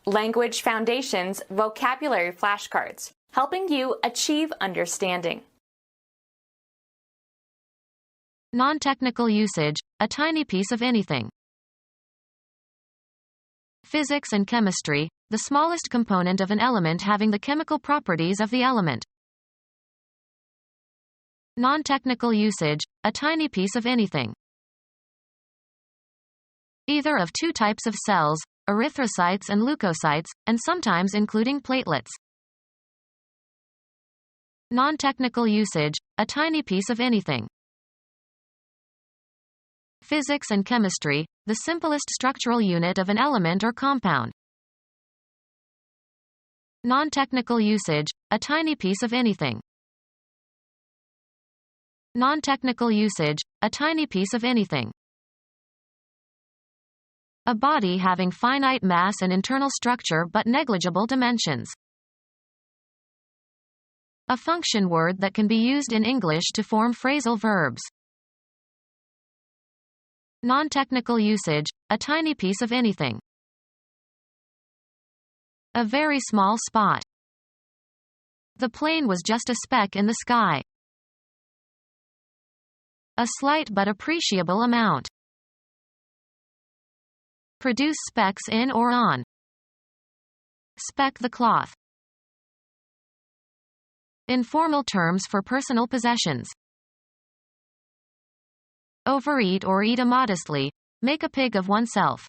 Language Foundations Vocabulary Flashcards, helping you achieve understanding. Non-technical usage, a tiny piece of anything. Physics and chemistry, the smallest component of an element having the chemical properties of the element. Non-technical usage, a tiny piece of anything. Either of two types of cells, erythrocytes and leukocytes, and sometimes including platelets. Non-technical usage, a tiny piece of anything. Physics and chemistry, the simplest structural unit of an element or compound. Non-technical usage, a tiny piece of anything. Non-technical usage, a tiny piece of anything. A body having finite mass and internal structure but negligible dimensions. A function word that can be used in English to form phrasal verbs. Non-technical usage, a tiny piece of anything. A very small spot. The plane was just a speck in the sky. A slight but appreciable amount. Produce specks in or on. Speck the cloth. Informal terms for personal possessions. Overeat or eat immodestly, make a pig of oneself.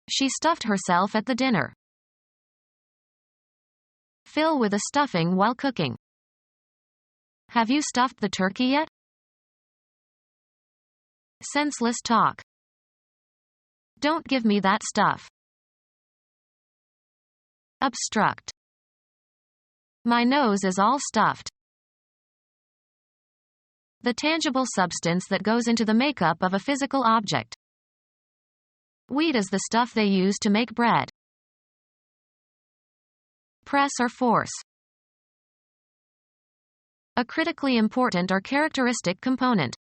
She stuffed herself at the dinner. Fill with a stuffing while cooking. Have you stuffed the turkey yet? Senseless talk. Don't give me that stuff. Obstruct. My nose is all stuffed. The tangible substance that goes into the makeup of a physical object. Wheat is the stuff they use to make bread. Press or force. A critically important or characteristic component.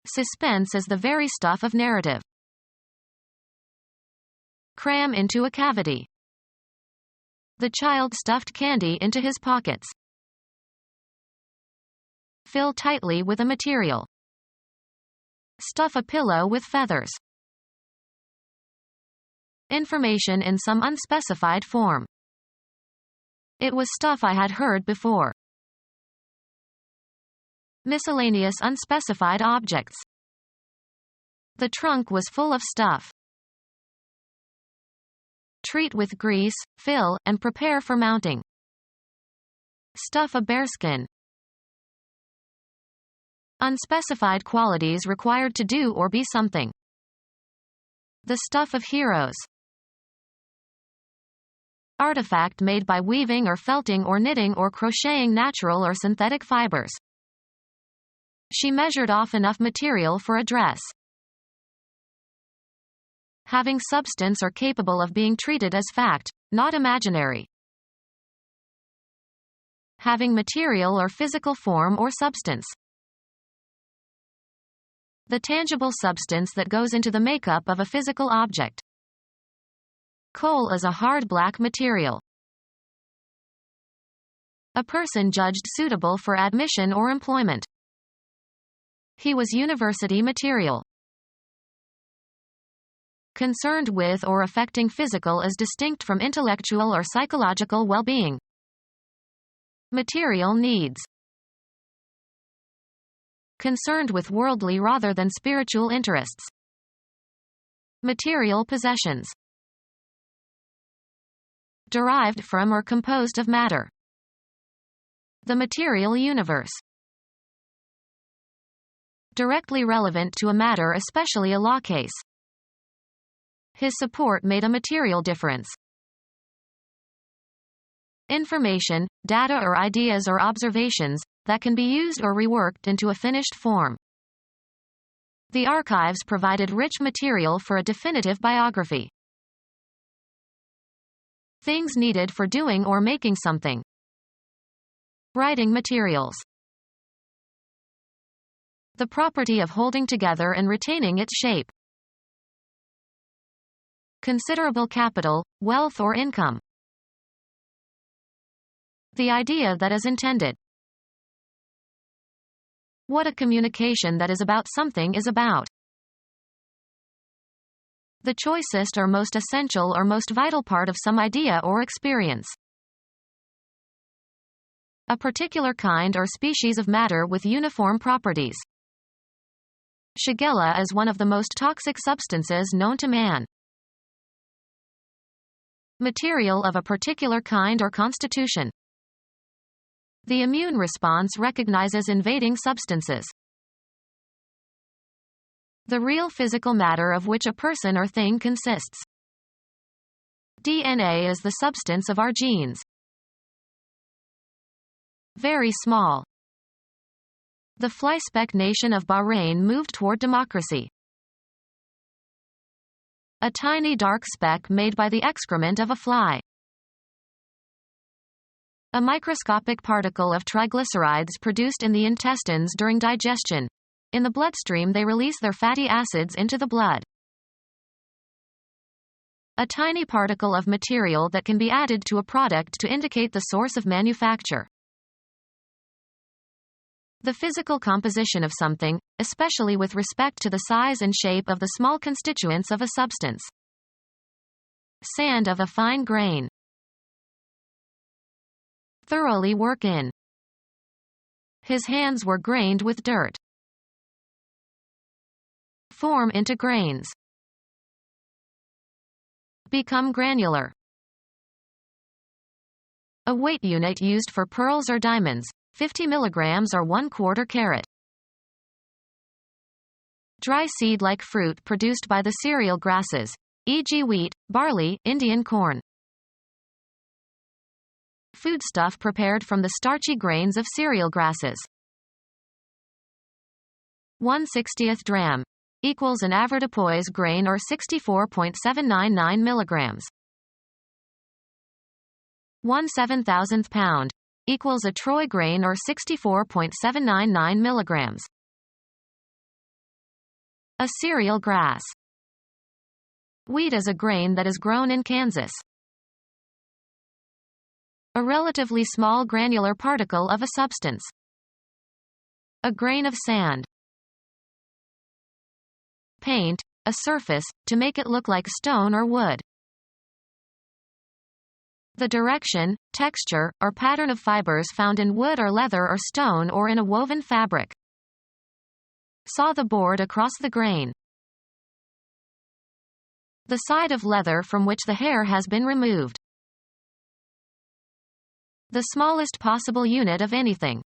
Suspense is the very stuff of narrative. Cram into a cavity. The child stuffed candy into his pockets. Fill tightly with a material. Stuff a pillow with feathers. Information in some unspecified form. It was stuff I had heard before. Miscellaneous unspecified objects. The trunk was full of stuff. Treat with grease, fill, and prepare for mounting. Stuff a bearskin. Unspecified qualities required to do or be something. The stuff of heroes. Artifact made by weaving or felting or knitting or crocheting natural or synthetic fibers. She measured off enough material for a dress. Having substance or capable of being treated as fact, not imaginary. Having material or physical form or substance. The tangible substance that goes into the makeup of a physical object. Coal is a hard black material. A person judged suitable for admission or employment. He was university material. Concerned with or affecting physical is distinct from intellectual or psychological well-being. Material needs. Concerned with worldly rather than spiritual interests. Material possessions. Derived from or composed of matter. The material universe. Directly relevant to a matter, especially a law case. His support made a material difference. Information, data or ideas or observations, that can be used or reworked into a finished form. The archives provided rich material for a definitive biography. Things needed for doing or making something. Writing materials. The property of holding together and retaining its shape. considerable capital, wealth or income. The idea that is intended. What a communication that is about something is about. The choicest or most essential or most vital part of some idea or experience. A particular kind or species of matter with uniform properties. Shigella is one of the most toxic substances known to man. Material of a particular kind or constitution. The immune response recognizes invading substances. The real physical matter of which a person or thing consists. DNA is the substance of our genes. Very small. The flyspeck nation of Bahrain moved toward democracy. A tiny dark speck made by the excrement of a fly. A microscopic particle of triglycerides produced in the intestines during digestion. In the bloodstream they release their fatty acids into the blood. A tiny particle of material that can be added to a product to indicate the source of manufacture. The physical composition of something, especially with respect to the size and shape of the small constituents of a substance. Sand of a fine grain. Thoroughly work in. His hands were grained with dirt. Form into grains. Become granular. A weight unit used for pearls or diamonds, 50 milligrams or 1/4 carat. Dry seed-like fruit produced by the cereal grasses, e.g. wheat, barley, Indian corn. Foodstuff prepared from the starchy grains of cereal grasses. 1/60th dram equals an avoirdupois grain or 64.799 milligrams. 1/7000th pound equals a troy grain or 64.799 milligrams. A cereal grass. Wheat is a grain that is grown in Kansas. A relatively small granular particle of a substance. A grain of sand. Paint, a surface, to make it look like stone or wood. The direction, texture, or pattern of fibers found in wood or leather or stone or in a woven fabric. Saw the board across the grain. The side of leather from which the hair has been removed. The smallest possible unit of anything.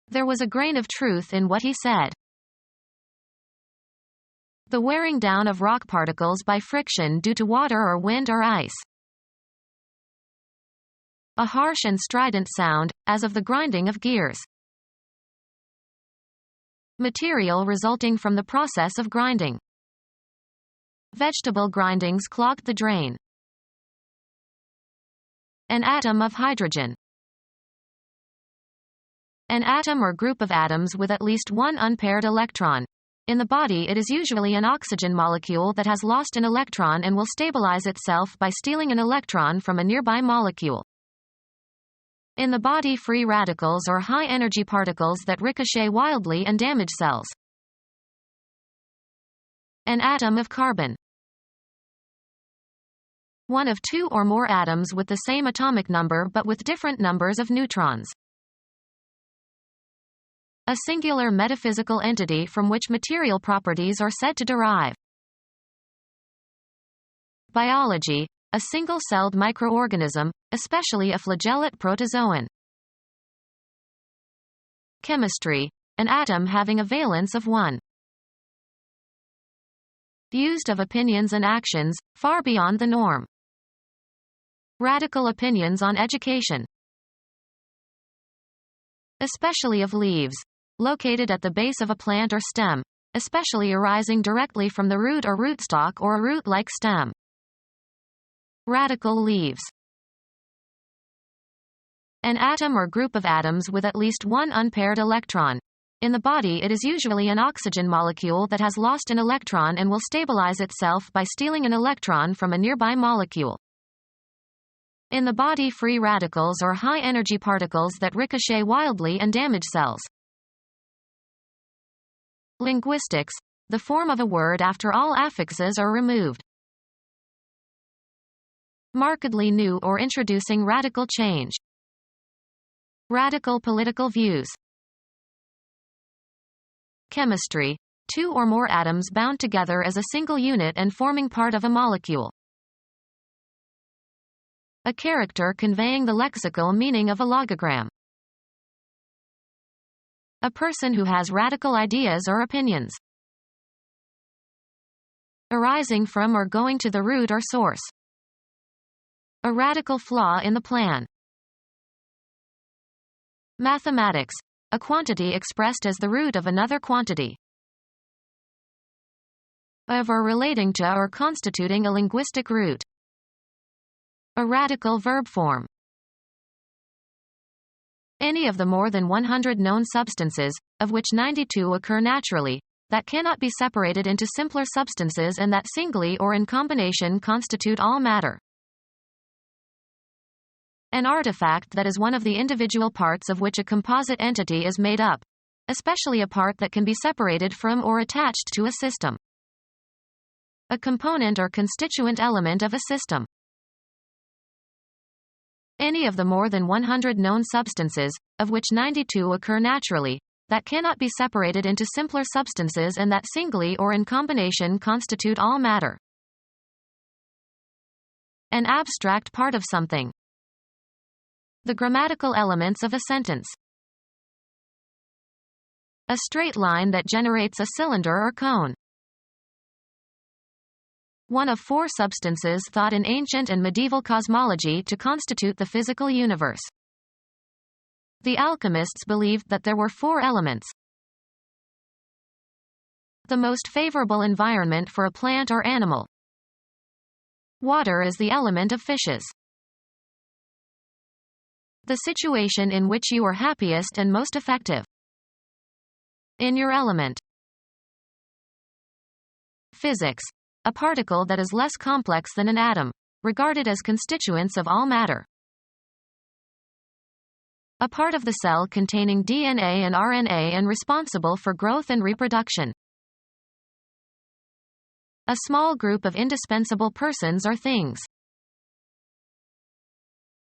There was a grain of truth in what he said. The wearing down of rock particles by friction due to water or wind or ice. A harsh and strident sound, as of the grinding of gears. Material resulting from the process of grinding. Vegetable grindings clogged the drain. An atom of hydrogen. An atom or group of atoms with at least one unpaired electron. In the body it is usually an oxygen molecule that has lost an electron and will stabilize itself by stealing an electron from a nearby molecule. In the body free radicals or high-energy particles that ricochet wildly and damage cells. An atom of carbon. One of two or more atoms with the same atomic number but with different numbers of neutrons. A singular metaphysical entity from which material properties are said to derive. Biology, a single-celled microorganism, especially a flagellate protozoan. Chemistry, an atom having a valence of 1. Used of opinions and actions, far beyond the norm. Radical opinions on education. Especially of leaves. Located at the base of a plant or stem, especially arising directly from the root or rootstock or a root-like stem. Radical leaves. An atom or group of atoms with at least one unpaired electron. In the body, it is usually an oxygen molecule that has lost an electron and will stabilize itself by stealing an electron from a nearby molecule. In the body, free radicals are high-energy particles that ricochet wildly and damage cells. Linguistics, the form of a word after all affixes are removed. Markedly new or introducing radical change. Radical political views. Chemistry, two or more atoms bound together as a single unit and forming part of a molecule. A character conveying the lexical meaning of a logogram. A person who has radical ideas or opinions. Arising from or going to the root or source. A radical flaw in the plan. Mathematics, a quantity expressed as the root of another quantity. Of or relating to or constituting a linguistic root. A radical verb form. Any of the more than 100 known substances, of which 92 occur naturally, that cannot be separated into simpler substances and that singly or in combination constitute all matter. An artifact that is one of the individual parts of which a composite entity is made up, especially a part that can be separated from or attached to a system. A component or constituent element of a system. Any of the more than 100 known substances, of which 92 occur naturally, that cannot be separated into simpler substances and that singly or in combination constitute all matter. An abstract part of something. The grammatical elements of a sentence. A straight line that generates a cylinder or cone. One of four substances thought in ancient and medieval cosmology to constitute the physical universe. The alchemists believed that there were four elements. The most favorable environment for a plant or animal. Water is the element of fishes. The situation in which you are happiest and most effective. In your element. Physics, a particle that is less complex than an atom, regarded as constituents of all matter. A part of the cell containing DNA and RNA and responsible for growth and reproduction. A small group of indispensable persons or things.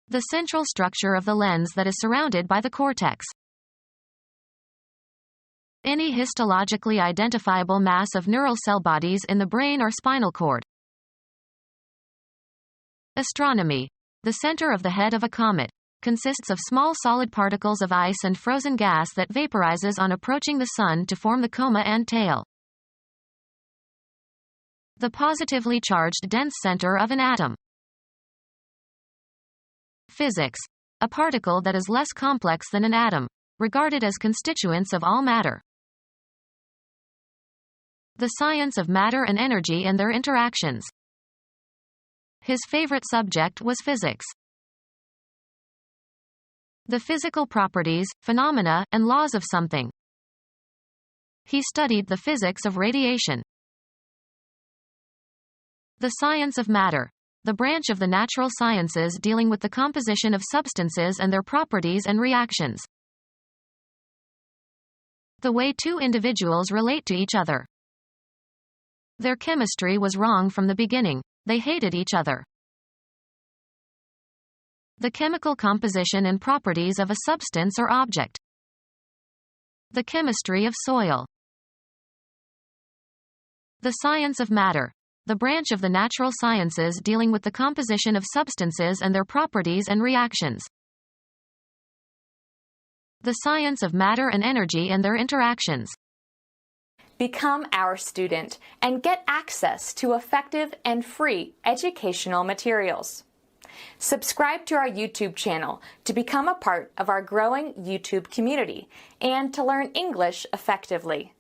The central structure of the lens that is surrounded by the cortex. Any histologically identifiable mass of neural cell bodies in the brain or spinal cord. Astronomy. The center of the head of a comet consists of small solid particles of ice and frozen gas that vaporizes on approaching the sun to form the coma and tail. The positively charged dense center of an atom. Physics, a particle that is less complex than an atom, regarded as constituents of all matter. The science of matter and energy and their interactions. His favorite subject was physics. The physical properties, phenomena, and laws of something. He studied the physics of radiation. The science of matter, the branch of the natural sciences dealing with the composition of substances and their properties and reactions. The way two individuals relate to each other. Their chemistry was wrong from the beginning, they hated each other. The chemical composition and properties of a substance or object. The chemistry of soil. The science of matter, the branch of the natural sciences dealing with the composition of substances and their properties and reactions. The science of matter and energy and their interactions. Become our student and get access to effective and free educational materials. Subscribe to our YouTube channel to become a part of our growing YouTube community and to learn English effectively.